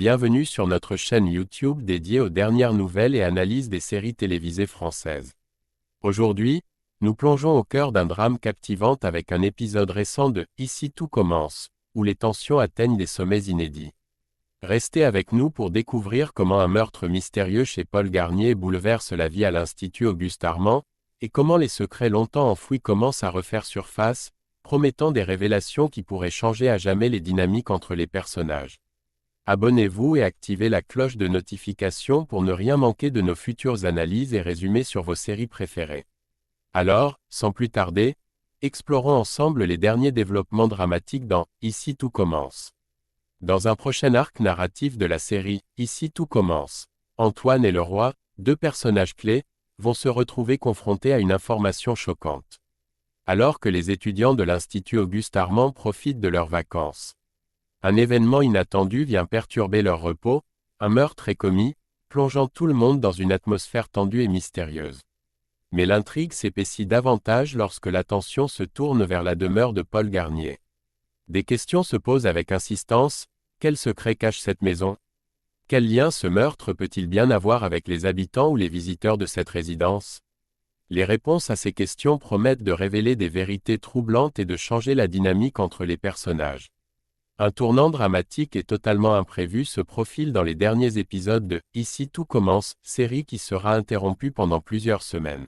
bienvenue sur notre chaîne YouTube dédiée aux dernières nouvelles et analyses des séries télévisées françaises. Aujourd'hui, nous plongeons au cœur d'un drame captivant avec un épisode récent de « Ici tout commence », où les tensions atteignent des sommets inédits. Restez avec nous pour découvrir comment un meurtre mystérieux chez Paul Garnier bouleverse la vie à l'Institut Auguste Armand, et comment les secrets longtemps enfouis commencent à refaire surface, promettant des révélations qui pourraient changer à jamais les dynamiques entre les personnages. Abonnez-vous et activez la cloche de notification pour ne rien manquer de nos futures analyses et résumés sur vos séries préférées. Alors, sans plus tarder, explorons ensemble les derniers développements dramatiques dans « Ici tout commence ». Dans un prochain arc narratif de la série « Ici tout commence », Antoine et le roi, deux personnages clés, vont se retrouver confrontés à une information choquante. Alors que les étudiants de l'Institut Auguste Armand profitent de leurs vacances, un événement inattendu vient perturber leur repos, un meurtre est commis, plongeant tout le monde dans une atmosphère tendue et mystérieuse. Mais l'intrigue s'épaissit davantage lorsque l'attention se tourne vers la demeure de Paul Garnier. Des questions se posent avec insistance: quel secret cache cette maison? Quel lien ce meurtre peut-il bien avoir avec les habitants ou les visiteurs de cette résidence? Les réponses à ces questions promettent de révéler des vérités troublantes et de changer la dynamique entre les personnages. Un tournant dramatique et totalement imprévu se profile dans les derniers épisodes de « Ici tout commence », série qui sera interrompue pendant plusieurs semaines.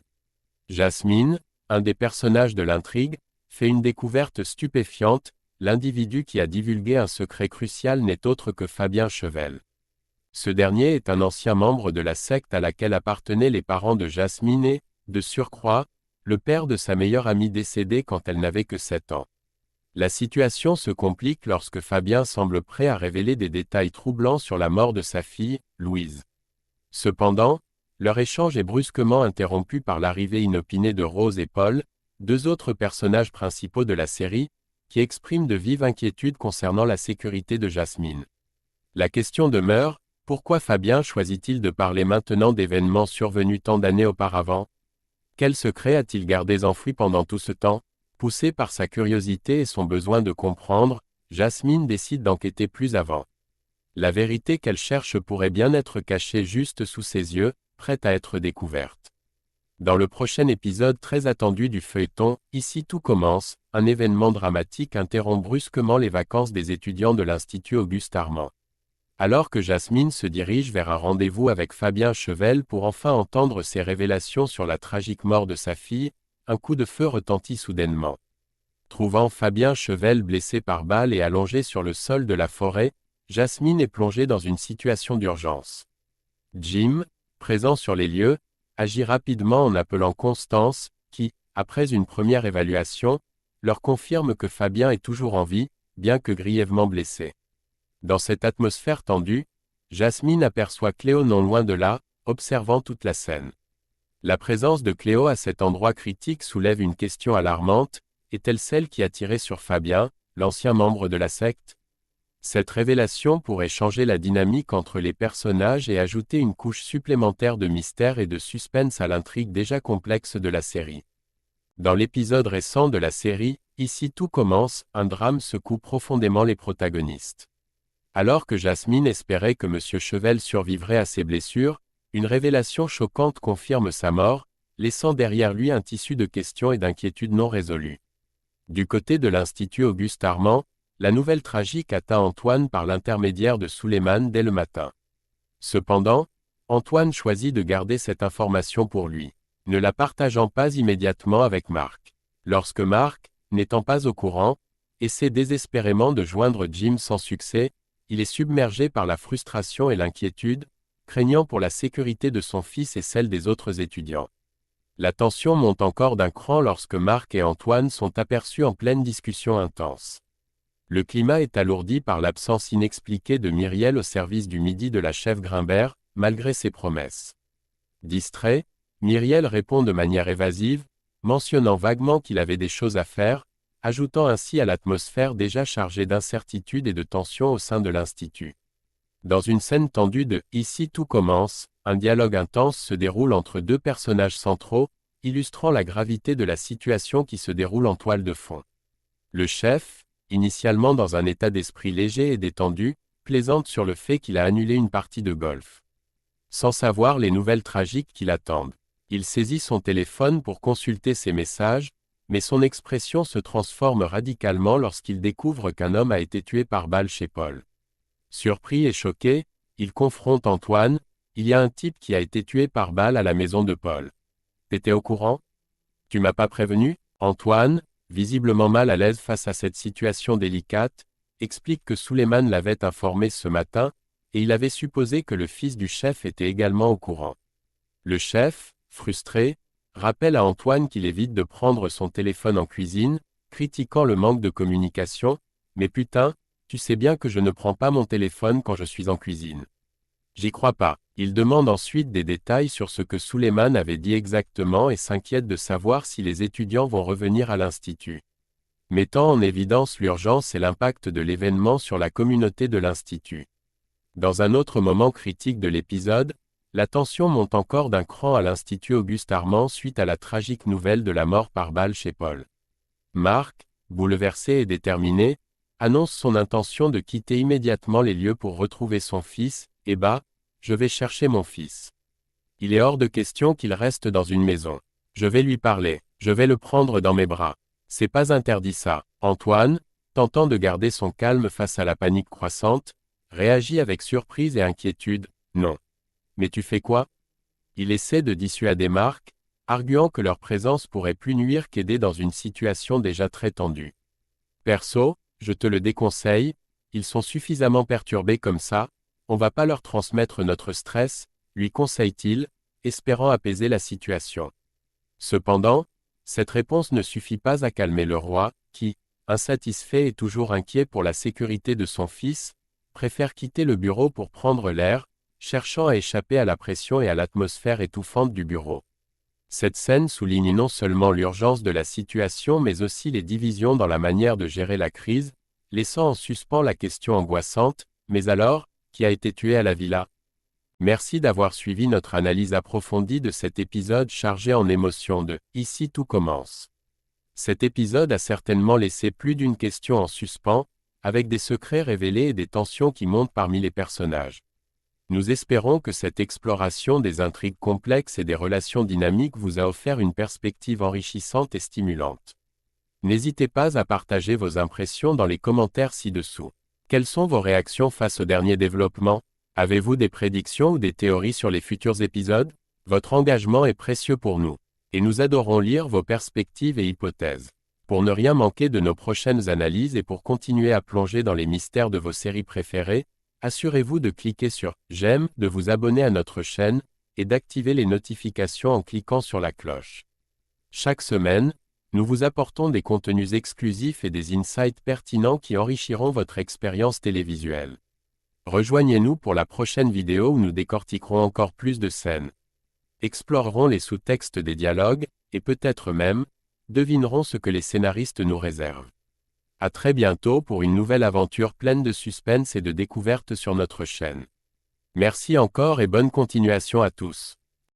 Jasmine, un des personnages de l'intrigue, fait une découverte stupéfiante: l'individu qui a divulgué un secret crucial n'est autre que Fabien Chevel. Ce dernier est un ancien membre de la secte à laquelle appartenaient les parents de Jasmine et, de surcroît, le père de sa meilleure amie décédée quand elle n'avait que 7 ans. La situation se complique lorsque Fabien semble prêt à révéler des détails troublants sur la mort de sa fille, Louise. Cependant, leur échange est brusquement interrompu par l'arrivée inopinée de Rose et Paul, deux autres personnages principaux de la série, qui expriment de vives inquiétudes concernant la sécurité de Jasmine. La question demeure: pourquoi Fabien choisit-il de parler maintenant d'événements survenus tant d'années auparavant? Quel secret a-t-il gardé enfoui pendant tout ce temps? Poussée par sa curiosité et son besoin de comprendre, Jasmine décide d'enquêter plus avant. La vérité qu'elle cherche pourrait bien être cachée juste sous ses yeux, prête à être découverte. Dans le prochain épisode très attendu du feuilleton « Ici tout commence », un événement dramatique interrompt brusquement les vacances des étudiants de l'Institut Auguste Armand. Alors que Jasmine se dirige vers un rendez-vous avec Fabien Chevel pour enfin entendre ses révélations sur la tragique mort de sa fille, un coup de feu retentit soudainement. Trouvant Fabien Chevel blessé par balle et allongé sur le sol de la forêt, Jasmine est plongée dans une situation d'urgence. Jim, présent sur les lieux, agit rapidement en appelant Constance, qui, après une première évaluation, leur confirme que Fabien est toujours en vie, bien que grièvement blessé. Dans cette atmosphère tendue, Jasmine aperçoit Cléo non loin de là, observant toute la scène. La présence de Cléo à cet endroit critique soulève une question alarmante: est-elle celle qui a tiré sur Fabien, l'ancien membre de la secte? Cette révélation pourrait changer la dynamique entre les personnages et ajouter une couche supplémentaire de mystère et de suspense à l'intrigue déjà complexe de la série. Dans l'épisode récent de la série « Ici tout commence », un drame secoue profondément les protagonistes. Alors que Jasmine espérait que M. Chevel survivrait à ses blessures, une révélation choquante confirme sa mort, laissant derrière lui un tissu de questions et d'inquiétudes non résolues. Du côté de l'Institut Auguste Armand, la nouvelle tragique atteint Antoine par l'intermédiaire de Souleymane dès le matin. Cependant, Antoine choisit de garder cette information pour lui, ne la partageant pas immédiatement avec Marc. Lorsque Marc, n'étant pas au courant, essaie désespérément de joindre Jim sans succès, il est submergé par la frustration et l'inquiétude, craignant pour la sécurité de son fils et celle des autres étudiants. La tension monte encore d'un cran lorsque Marc et Antoine sont aperçus en pleine discussion intense. Le climat est alourdi par l'absence inexpliquée de Myriel au service du midi de la chef Grimbert, malgré ses promesses. Distrait, Myriel répond de manière évasive, mentionnant vaguement qu'il avait des choses à faire, ajoutant ainsi à l'atmosphère déjà chargée d'incertitude et de tension au sein de l'Institut. Dans une scène tendue de « Ici tout commence », un dialogue intense se déroule entre deux personnages centraux, illustrant la gravité de la situation qui se déroule en toile de fond. Le chef, initialement dans un état d'esprit léger et détendu, plaisante sur le fait qu'il a annulé une partie de golf. Sans savoir les nouvelles tragiques qui l'attendent. Il saisit son téléphone pour consulter ses messages, mais son expression se transforme radicalement lorsqu'il découvre qu'un homme a été tué par balle chez Paul. Surpris et choqué, il confronte Antoine. Il y a un type qui a été tué par balle à la maison de Paul. T'étais au courant? Tu m'as pas prévenu? Antoine, visiblement mal à l'aise face à cette situation délicate, explique que Souleymane l'avait informé ce matin, et il avait supposé que le fils du chef était également au courant. Le chef, frustré, rappelle à Antoine qu'il évite de prendre son téléphone en cuisine, critiquant le manque de communication. Mais putain, tu sais bien que je ne prends pas mon téléphone quand je suis en cuisine. J'y crois pas. Il demande ensuite des détails sur ce que Souleymane avait dit exactement et s'inquiète de savoir si les étudiants vont revenir à l'institut. Mettant en évidence l'urgence et l'impact de l'événement sur la communauté de l'institut. Dans un autre moment critique de l'épisode, la tension monte encore d'un cran à l'Institut Auguste Armand suite à la tragique nouvelle de la mort par balle chez Paul. Marc, bouleversé et déterminé, annonce son intention de quitter immédiatement les lieux pour retrouver son fils. « Eh bah, je vais chercher mon fils. Il est hors de question qu'il reste dans une maison. Je vais lui parler, je vais le prendre dans mes bras. C'est pas interdit ça. » Antoine, tentant de garder son calme face à la panique croissante, réagit avec surprise et inquiétude. « Non. Mais tu fais quoi ?» Il essaie de dissuader Marc, arguant que leur présence pourrait plus nuire qu'aider dans une situation déjà très tendue. « Perso, je te le déconseille, ils sont suffisamment perturbés comme ça, on va pas leur transmettre notre stress, lui conseille-t-il, espérant apaiser la situation. Cependant, cette réponse ne suffit pas à calmer le roi, qui, insatisfait et toujours inquiet pour la sécurité de son fils, préfère quitter le bureau pour prendre l'air, cherchant à échapper à la pression et à l'atmosphère étouffante du bureau. Cette scène souligne non seulement l'urgence de la situation mais aussi les divisions dans la manière de gérer la crise, laissant en suspens la question angoissante, mais alors, qui a été tué à la villa? Merci d'avoir suivi notre analyse approfondie de cet épisode chargé en émotions de « Ici tout commence ». Cet épisode a certainement laissé plus d'une question en suspens, avec des secrets révélés et des tensions qui montent parmi les personnages. Nous espérons que cette exploration des intrigues complexes et des relations dynamiques vous a offert une perspective enrichissante et stimulante. N'hésitez pas à partager vos impressions dans les commentaires ci-dessous. Quelles sont vos réactions face aux derniers développements? Avez-vous des prédictions ou des théories sur les futurs épisodes? Votre engagement est précieux pour nous, et nous adorons lire vos perspectives et hypothèses. Pour ne rien manquer de nos prochaines analyses et pour continuer à plonger dans les mystères de vos séries préférées, assurez-vous de cliquer sur « J'aime », de vous abonner à notre chaîne, et d'activer les notifications en cliquant sur la cloche. Chaque semaine, nous vous apportons des contenus exclusifs et des insights pertinents qui enrichiront votre expérience télévisuelle. Rejoignez-nous pour la prochaine vidéo où nous décortiquerons encore plus de scènes. Explorerons les sous-textes des dialogues, et peut-être même, devinerons ce que les scénaristes nous réservent. À très bientôt pour une nouvelle aventure pleine de suspense et de découvertes sur notre chaîne. Merci encore et bonne continuation à tous.